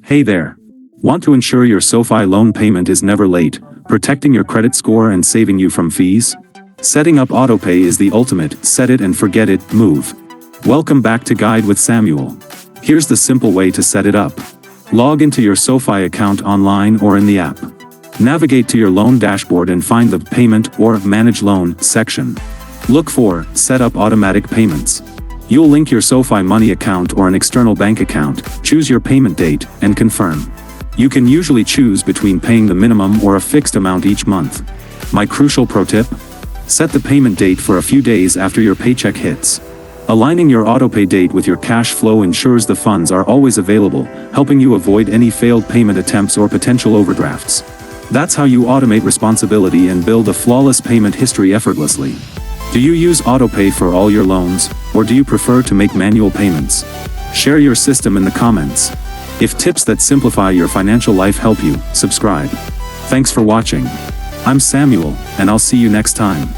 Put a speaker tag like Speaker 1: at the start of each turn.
Speaker 1: Hey there. Want to ensure your SoFi loan payment is never late, protecting your credit score and saving you from fees? Setting up Autopay is the ultimate set it and forget it move. Welcome back to Guide with Samuel. Here's the simple way to set it up. Log into your SoFi account online or in the app. Navigate to your loan dashboard and find the Payment or Manage Loan section. Look for Set up Automatic Payments. You'll link your SoFi Money account or an external bank account, choose your payment date, and confirm. You can usually choose between paying the minimum or a fixed amount each month. My crucial pro tip? Set the payment date for a few days after your paycheck hits. Aligning your Autopay date with your cash flow ensures the funds are always available, helping you avoid any failed payment attempts or potential overdrafts. That's how you automate responsibility and build a flawless payment history effortlessly. Do you use Autopay for all your loans, or do you prefer to make manual payments? Share your system in the comments. If tips that simplify your financial life help you, subscribe. Thanks for watching. I'm Samuel, and I'll see you next time.